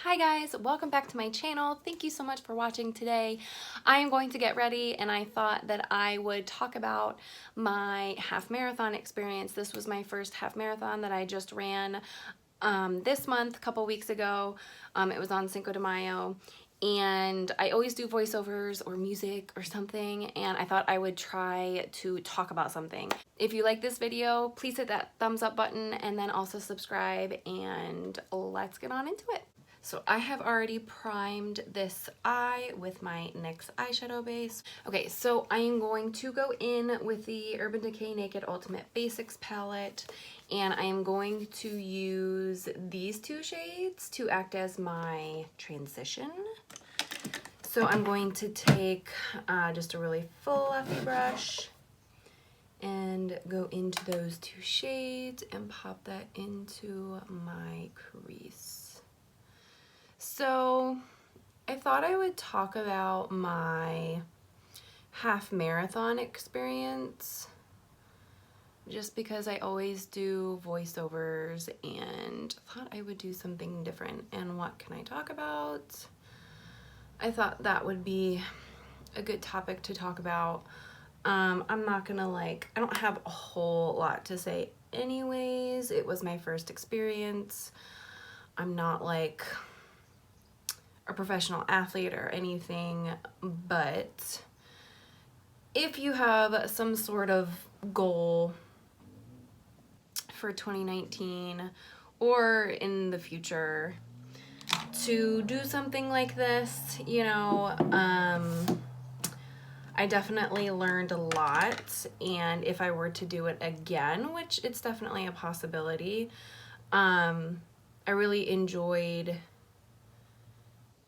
Hi guys, welcome back to my channel. Thank you so much for watching today. I am going to get ready and I thought that I would talk about my half marathon experience. This was my first half marathon that I just ran this month, a couple weeks ago. It was on Cinco de Mayo and I always do voiceovers or music or something, and I thought I would try to talk about something. If you like this video, please hit that thumbs up button and then also subscribe, and let's get on into it. So I have already primed this eye with my NYX eyeshadow base. Okay, so I am going to go in with the Urban Decay Naked Ultimate Basics palette, and I am going to use these two shades to act as my transition. So I'm going to take just a really fluffy brush and go into those two shades and pop that into my crease. So I thought I would talk about my half marathon experience just because I always do voiceovers and thought I would do something different. And what can I talk about? I thought that would be a good topic to talk about. I'm not gonna I don't have a whole lot to say anyways. It was my first experience. I'm not like a professional athlete or anything, but if you have some sort of goal for 2019 or in the future to do something like this, I definitely learned a lot, and if I were to do it again, which it's definitely a possibility, I really enjoyed,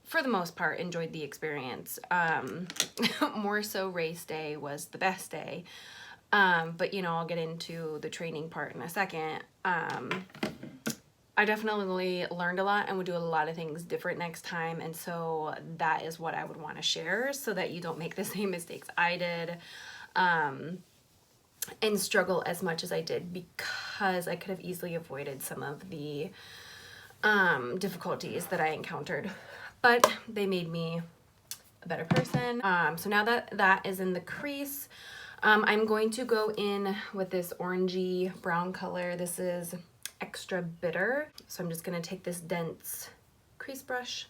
for the most part, enjoyed the experience. More so race day was the best day. But I'll get into the training part in a second. I definitely learned a lot and would do a lot of things different next time. And so that is what I would want to share so that you don't make the same mistakes I did. And struggle as much as I did, because I could have easily avoided some of the difficulties that I encountered. But they made me a better person. So now that that is in the crease, I'm going to go in with this orangey brown color. This is Extra Bitter. So I'm just going to take this dense crease brush,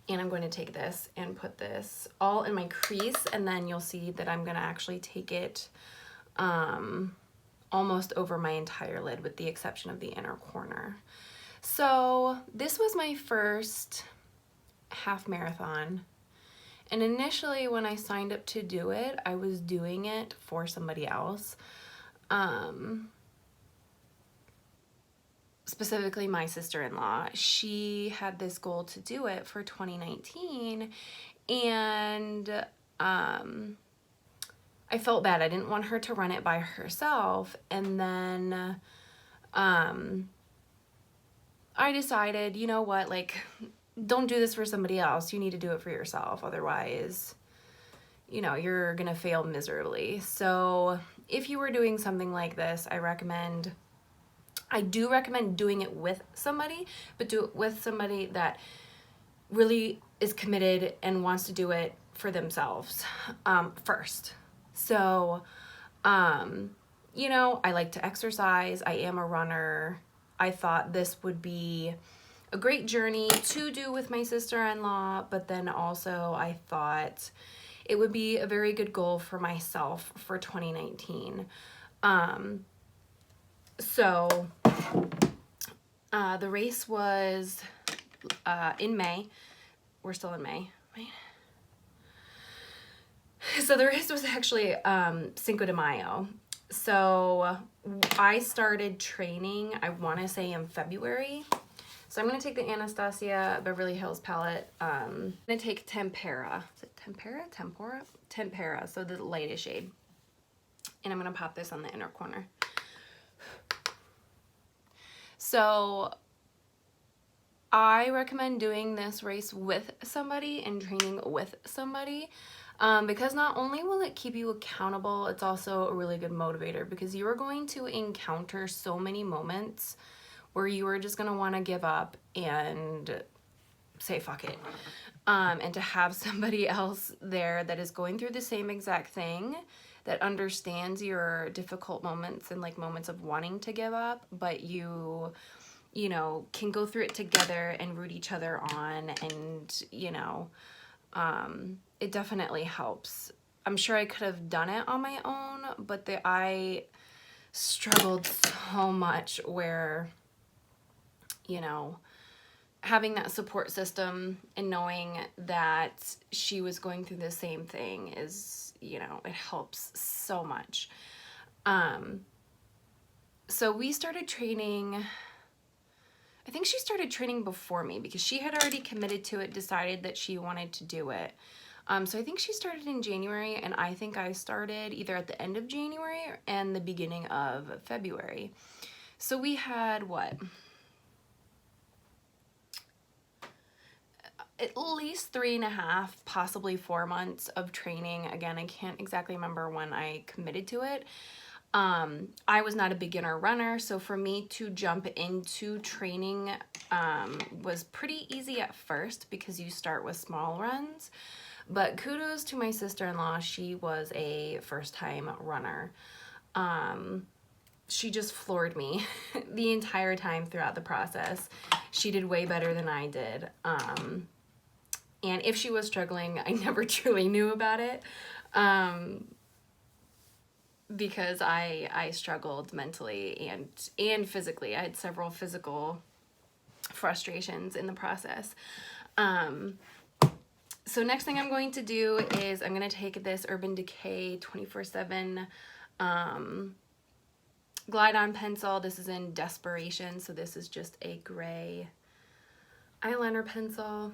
and I'm going to take this and put this all in my crease, and then you'll see that I'm going to actually take it almost over my entire lid with the exception of the inner corner. So this was my first half marathon, and initially when I signed up to do it, I was doing it for somebody else, specifically my sister-in-law. She had this goal to do it for 2019, and I felt bad. I didn't want her to run it by herself, and then I decided, you know what, don't do this for somebody else. You need to do it for yourself. Otherwise, you're gonna fail miserably. So if you were doing something like this, I do recommend doing it with somebody, but do it with somebody that really is committed and wants to do it for themselves first. So, I like to exercise. I am a runner. I thought this would be a great journey to do with my sister-in-law, but then also I thought it would be a very good goal for myself for 2019. So the race was in May. We're still in May, right? So the race was actually Cinco de Mayo. So I started training, I want to say, in February. So I'm going to take the Anastasia Beverly Hills palette. I'm going to take Tempera. Is it Tempera? Tempera, so the lightest shade. And I'm going to pop this on the inner corner. So I recommend doing this race with somebody and training with somebody, because not only will it keep you accountable, it's also a really good motivator, because you are going to encounter so many moments where you are just going to want to give up and say fuck it. And to have somebody else there that is going through the same exact thing, that understands your difficult moments and like moments of wanting to give up, but you know, can go through it together and root each other on, and, you know, it definitely helps. I'm sure I could have done it on my own, but I struggled so much where, you know, having that support system and knowing that she was going through the same thing is, you know, it helps so much. So we started training, I think she started training before me because she had already committed to it, decided that she wanted to do it. So I think she started in January, and I think I started either at the end of January and the beginning of February. So we had what? At least 3.5, possibly 4 months of training. Again, I can't exactly remember when I committed to it. I was not a beginner runner, so for me to jump into training was pretty easy at first because you start with small runs. But kudos to my sister-in-law, she was a first-time runner. She just floored me the entire time throughout the process. She did way better than I did. And if she was struggling, I never truly knew about it. Because I struggled mentally and physically. I had several physical frustrations in the process. So next thing I'm going to do is I'm going to take this Urban Decay 24/7 Glide On pencil. This is in Desperation, so this is just a gray eyeliner pencil.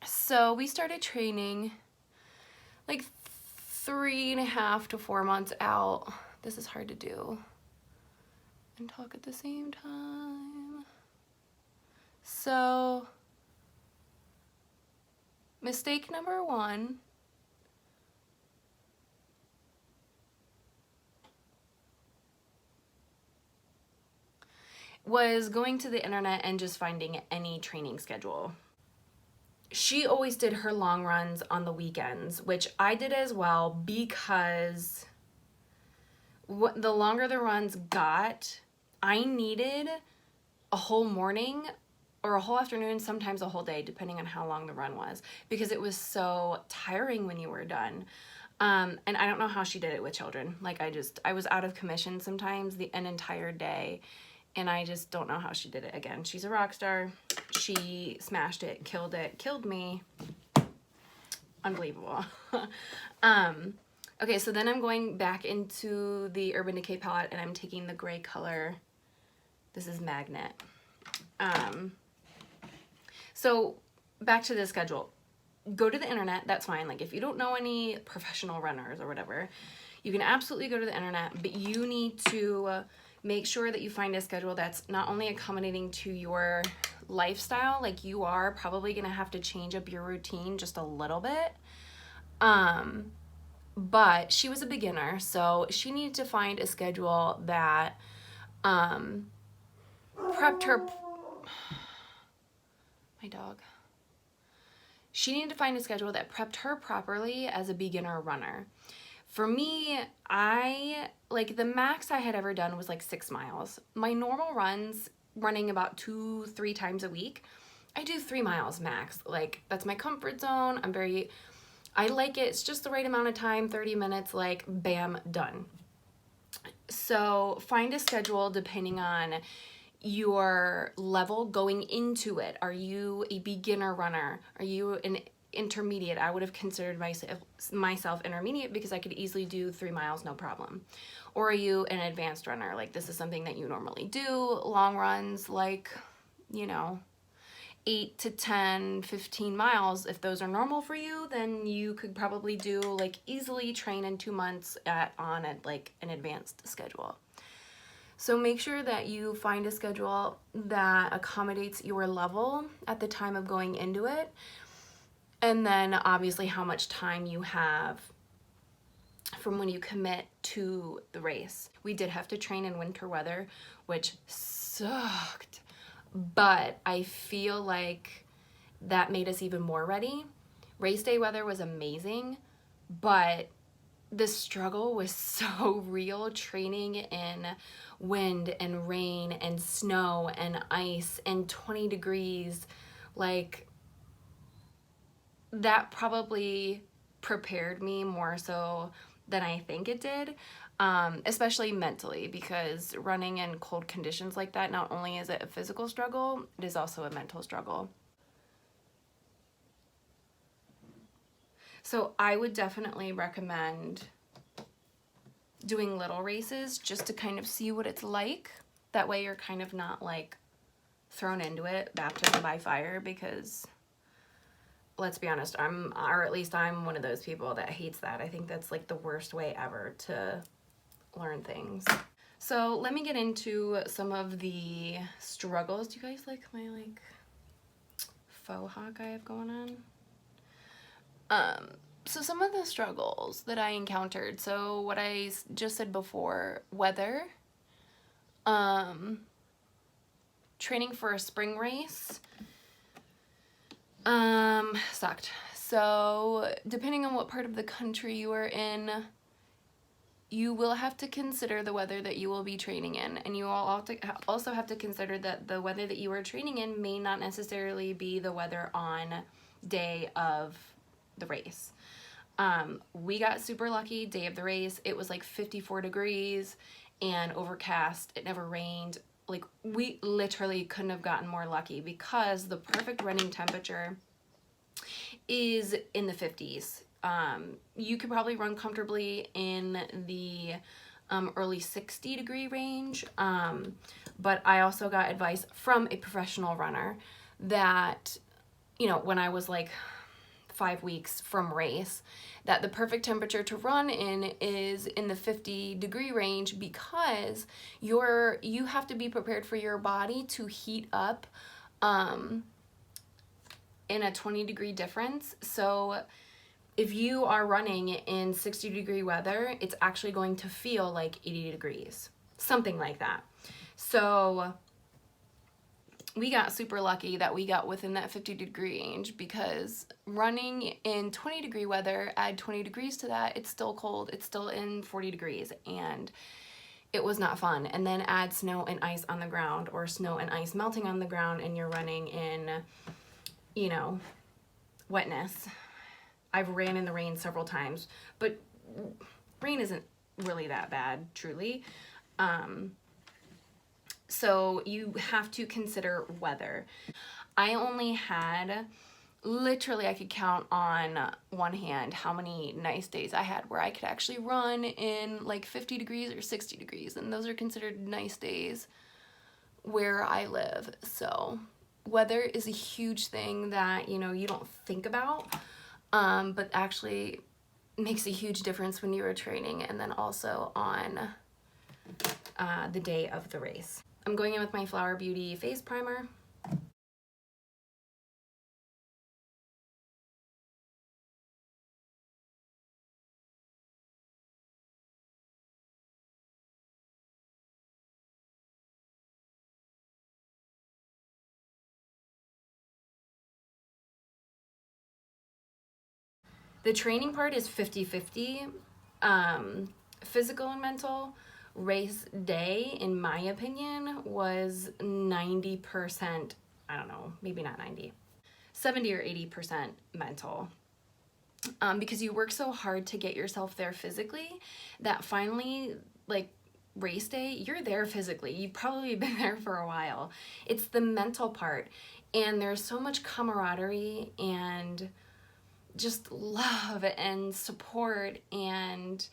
So we started training like 3.5 to 4 months out. This is hard to do and talk at the same time. So mistake number 1 was going to the internet and just finding any training schedule. She always did her long runs on the weekends, which I did as well, because the longer the runs got, I needed a whole morning or a whole afternoon, sometimes a whole day, depending on how long the run was, because it was so tiring when you were done. And I don't know how she did it with children. Like I was out of commission sometimes an entire day, and I just don't know how she did it. Again, she's a rock star. She smashed it, killed me. Unbelievable. Okay, so then I'm going back into the Urban Decay palette, and I'm taking the gray color. This is Magnet. So back to the schedule. Go to the internet, that's fine. Like if you don't know any professional runners or whatever, you can absolutely go to the internet, but you need to make sure that you find a schedule that's not only accommodating to your lifestyle, like you are probably gonna have to change up your routine just a little bit. But she was a beginner, so she needed to find a schedule that prepped her. My dog. She needed to find a schedule that prepped her properly as a beginner runner. For me, the max I had ever done was like 6 miles. My normal runs, running about 2-3 times a week, I do 3 miles max. Like that's my comfort zone. I like it. It's just the right amount of time, 30 minutes, like bam, done. So find a schedule depending on your level going into it. Are you a beginner runner? Are you an intermediate? I would have considered myself intermediate because I could easily do 3 miles, no problem. Or are you an advanced runner? Like this is something that you normally do, long runs, like, you know, 8 to 10, 15 miles. If those are normal for you, then you could probably do like easily train in 2 months on an advanced schedule. So make sure that you find a schedule that accommodates your level at the time of going into it. And then obviously how much time you have from when you commit to the race. We did have to train in winter weather, which sucked, but I feel like that made us even more ready. Race day weather was amazing, but the struggle was so real, training in wind and rain and snow and ice and 20 degrees. Like, that probably prepared me more so than I think it did, especially mentally, because running in cold conditions like that, not only is it a physical struggle, it is also a mental struggle. So I would definitely recommend doing little races just to kind of see what it's like. That way you're kind of not like thrown into it, baptism by fire, because let's be honest, I'm one of those people that hates that. I think that's like the worst way ever to learn things. So let me get into some of the struggles. Do you guys like my like faux hawk I have going on? So some of the struggles that I encountered. So what I just said before, weather, training for a spring race, sucked. So depending on what part of the country you are in, you will have to consider the weather that you will be training in, and you will also have to consider that the weather that you are training in may not necessarily be the weather on day of the race. We got super lucky day of the race. It was like 54 degrees and overcast. It never rained. Like, we literally couldn't have gotten more lucky, because the perfect running temperature is in the 50s. You could probably run comfortably in the early 60-degree range, but I also got advice from a professional runner that, you know, when I was like 5 weeks from race, that the perfect temperature to run in is in the 50-degree range, because you have to be prepared for your body to heat up in a 20-degree difference. So if you are running in 60-degree weather, it's actually going to feel like 80 degrees, something like that. So we got super lucky that we got within that 50-degree range, because running in 20-degree weather, add 20 degrees to that, it's still cold. It's still in 40 degrees, and it was not fun. And then add snow and ice on the ground, or snow and ice melting on the ground, and you're running in, you know, wetness. I've ran in the rain several times, but rain isn't really that bad, truly. So you have to consider weather. I only had, literally I could count on one hand how many nice days I had where I could actually run in like 50 degrees or 60 degrees, and those are considered nice days where I live. So weather is a huge thing that, you know, you don't think about, but actually makes a huge difference when you are training, and then also on the day of the race. I'm going in with my Flower Beauty face primer. The training part is 50-50, physical and mental. Race day, in my opinion, was 90%, I don't know, maybe not 90, 70 or 80% mental. Because you work so hard to get yourself there physically, that finally, like, race day, you're there physically. You've probably been there for a while. It's the mental part, and there's so much camaraderie and just love and support, and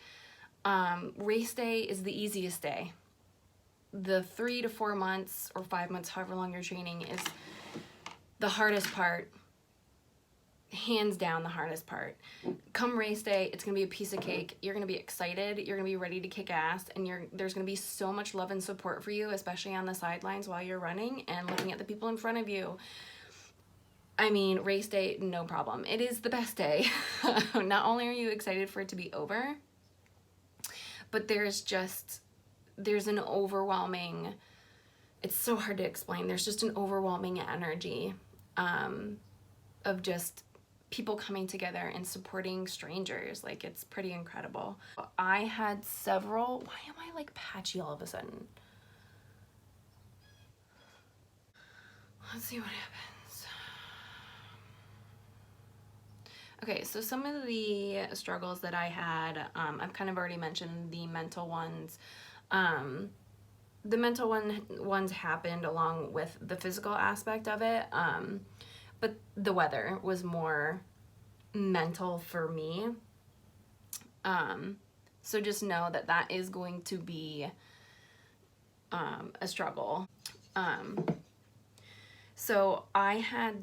race day is the easiest day. The 3 to 4 months or 5 months, however long you're training, is the hardest part. Hands down the hardest part. Come race day, it's gonna be a piece of cake. You're gonna be excited, you're gonna be ready to kick ass, and there's gonna be so much love and support for you, especially on the sidelines while you're running and looking at the people in front of you. I mean, race day, no problem. It is the best day. Not only are you excited for it to be over, but there's an overwhelming, it's so hard to explain. There's just an overwhelming energy of just people coming together and supporting strangers. Like, it's pretty incredible. I had several, why am I like patchy all of a sudden? Let's see what happens. Okay, so some of the struggles that I had, I've kind of already mentioned the mental ones. The mental ones happened along with the physical aspect of it, but the weather was more mental for me. So just know that that is going to be a struggle. So I had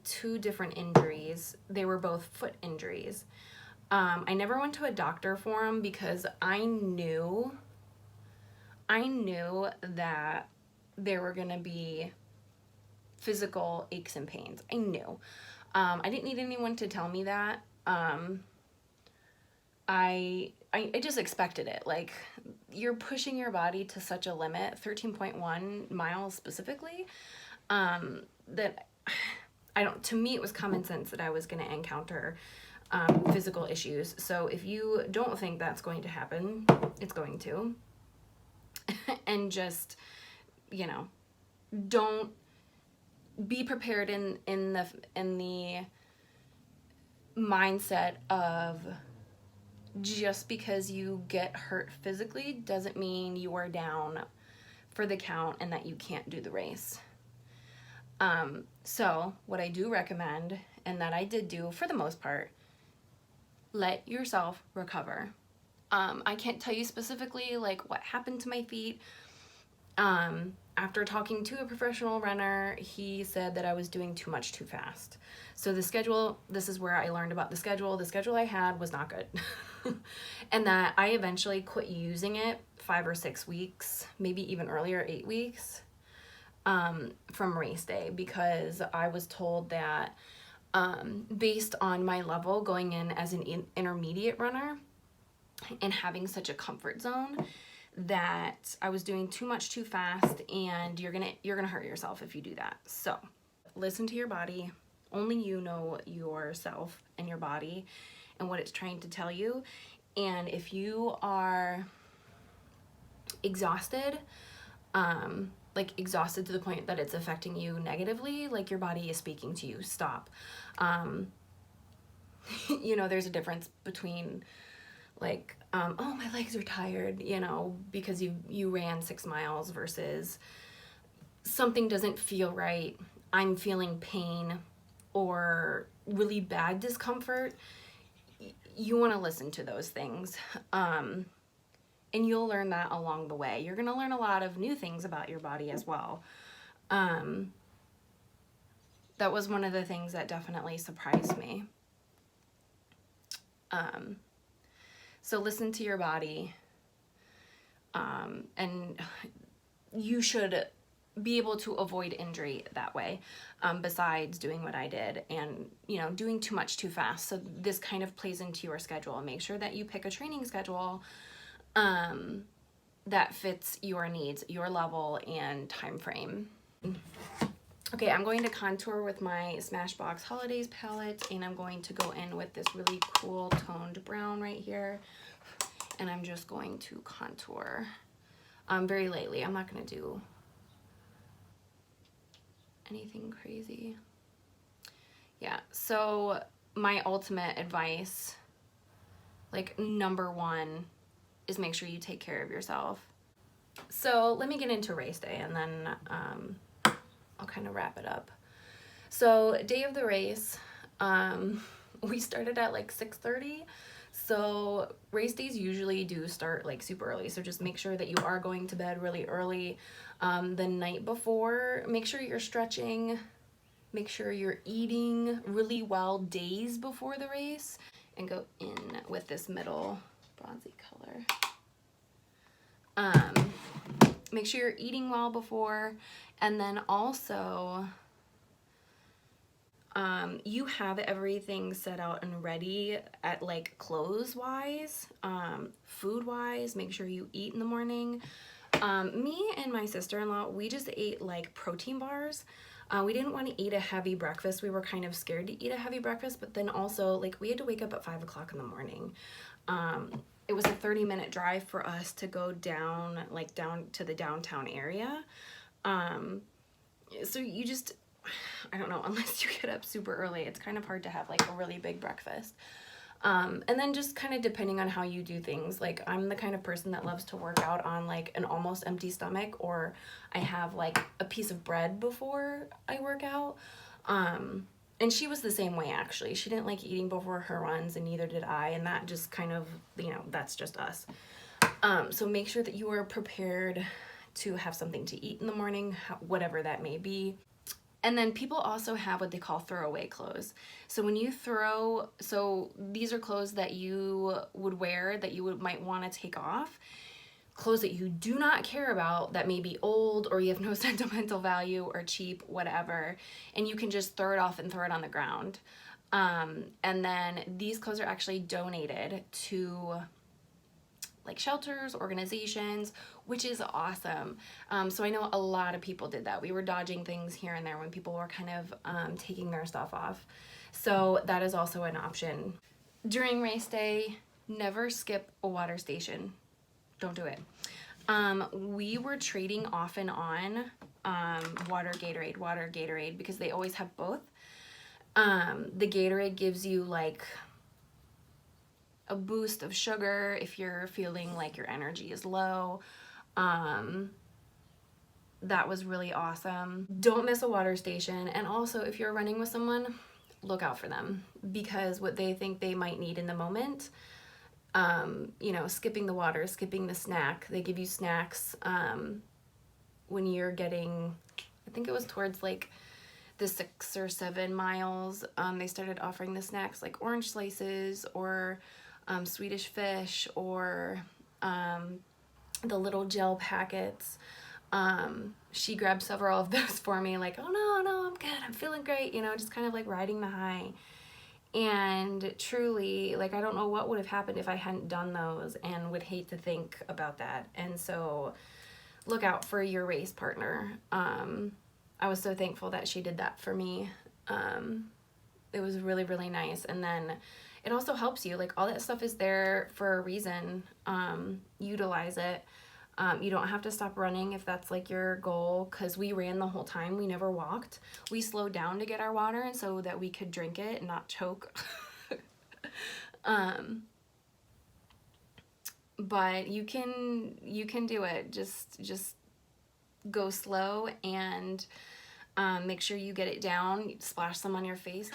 two different injuries. They were both foot injuries. I never went to a doctor for them because I knew that there were gonna be physical aches and pains. I knew. I didn't need anyone to tell me that. I just expected it. Like, you're pushing your body to such a limit, 13.1 miles specifically, that to me it was common sense that I was going to encounter physical issues. So if you don't think that's going to happen, it's going to. And just, you know, don't be prepared in the mindset of just because you get hurt physically doesn't mean you are down for the count and that you can't do the race. So what I do recommend, and that I did do for the most part, let yourself recover. I can't tell you specifically like what happened to my feet. After talking to a professional runner, he said that I was doing too much too fast. So the schedule, this is where I learned about the schedule I had was not good. And that I eventually quit using it 5 or 6 weeks, maybe even earlier, 8 weeks, from race day, because I was told that based on my level going in as an intermediate runner and having such a comfort zone, that I was doing too much too fast, and you're gonna hurt yourself if you do that. So listen to your body. Only you know yourself and your body and what it's trying to tell you. And if you are exhausted, like exhausted to the point that it's affecting you negatively, like your body is speaking to you, stop. You know, there's a difference between like, oh, my legs are tired, you know, because you ran 6 miles, versus something doesn't feel right, I'm feeling pain or really bad discomfort. You want to listen to those things. And you'll learn that along the way. You're going to learn a lot of new things about your body as well. That was one of the things that definitely surprised me. So listen to your body, and you should be able to avoid injury that way, besides doing what I did and, you know, doing too much too fast. So this kind of plays into your schedule. Make sure that you pick a training schedule that fits your needs, your level, and time frame. Okay, I'm going to contour with my Smashbox Holidays palette, and I'm going to go in with this really cool toned brown right here, and I'm just going to contour very lightly. I'm not going to do anything crazy. Yeah, so my ultimate advice, like number one, is make sure you take care of yourself. So let me get into race day, and then I'll kind of wrap it up. So day of the race, we started at like 6:30. So race days usually do start like super early. So just make sure that you are going to bed really early. The night before, make sure you're stretching, make sure you're eating really well days before the race, and go in with this middle bronzy color. Make sure you're eating well before, and then also You have everything set out and ready at like clothes wise, food wise, make sure you eat in the morning. Me and my sister-in-law, we just ate like protein bars. We didn't want to eat a heavy breakfast. We were kind of scared to eat a heavy breakfast, but then also like we had to wake up at 5 o'clock in the morning. It was a 30-minute drive for us to go down to the downtown area. So you just, I don't know, unless you get up super early, it's kind of hard to have like a really big breakfast. And then just kind of depending on how you do things, like I'm the kind of person that loves to work out on like an almost empty stomach, or I have like a piece of bread before I work out. And she was the same way actually. She didn't like eating before her runs, and neither did I, and that just kind of, that's just us. So make sure that you are prepared to have something to eat in the morning, whatever that may be. And then people also have what they call throwaway clothes. So when you these are clothes that you would wear that you might want to take off. Clothes that you do not care about, that may be old or you have no sentimental value or cheap, whatever. And you can just throw it off and throw it on the ground. And then these clothes are actually donated to like shelters, organizations, which is awesome. So I know a lot of people did that. We were dodging things here and there when people were kind of taking their stuff off. So that is also an option. During race day, never skip a water station. Don't do it. We were trading off and on water, Gatorade, because they always have both. The Gatorade gives you like a boost of sugar if you're feeling like your energy is low. That was really awesome. Don't miss a water station. And also, if you're running with someone, look out for them, because what they think they might need in the moment, skipping the water, skipping the snack. They give you snacks when you're getting, I think it was towards like the 6 or 7 miles. They started offering the snacks like orange slices or Swedish fish or the little gel packets. She grabbed several of those for me, like, oh no, I'm good, I'm feeling great, just kind of like riding the high. And truly, like, I don't know what would have happened if I hadn't done those, and would hate to think about that. And so look out for your race partner. I was so thankful that she did that for me. It was really, really nice. And then it also helps you, like, all that stuff is there for a reason. Utilize it. You don't have to stop running if that's like your goal, because we ran the whole time. We never walked. We slowed down to get our water, and so that we could drink it and not choke. But you can do it. Just go slow and make sure you get it down. Splash some on your face.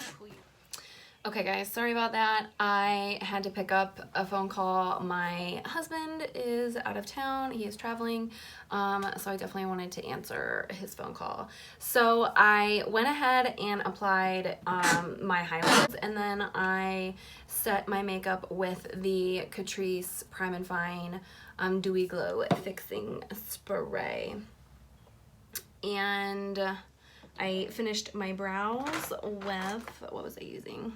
Okay guys, sorry about that. I had to pick up a phone call. My husband is out of town. He is traveling. So I definitely wanted to answer his phone call. So I went ahead and applied my highlights, and then I set my makeup with the Catrice Prime and Fine Dewy Glow Fixing Spray. And I finished my brows with, what was I using?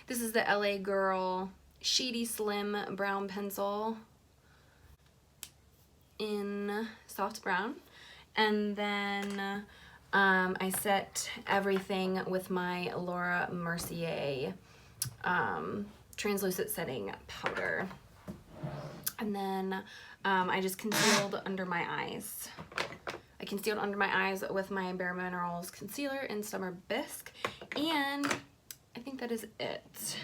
This is the LA Girl Shady Slim Brown Pencil in soft brown. And then I set everything with my Laura Mercier translucent setting powder. And then I just concealed under my eyes. I concealed under my eyes with my Bare Minerals concealer in Summer Bisque, and I think that is it.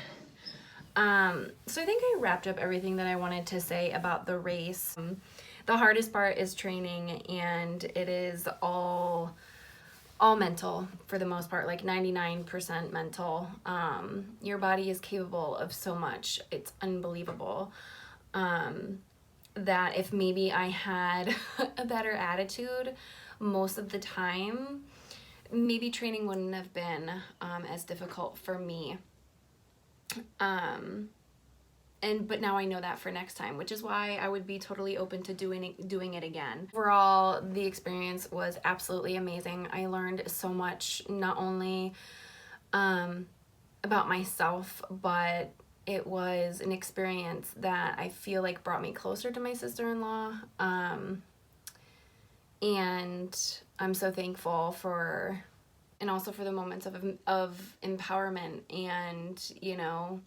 So I think I wrapped up everything that I wanted to say about the race. The hardest part is training, and it is all mental for the most part, like 99% mental. Your body is capable of so much. It's unbelievable. That if maybe I had a better attitude most of the time, maybe training wouldn't have been as difficult for me. But now I know that for next time, which is why I would be totally open to doing it again. Overall, the experience was absolutely amazing. I learned so much, not only about myself, but it was an experience that I feel like brought me closer to my sister-in-law. And I'm so thankful for, and also for the moments of empowerment and, you know,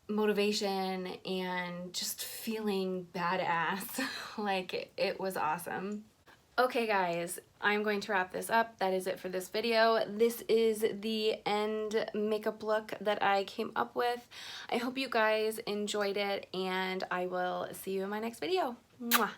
motivation and just feeling badass. Like, it was awesome. Okay guys, I'm going to wrap this up. That is it for this video. This is the end makeup look that I came up with. I hope you guys enjoyed it, and I will see you in my next video. Mwah.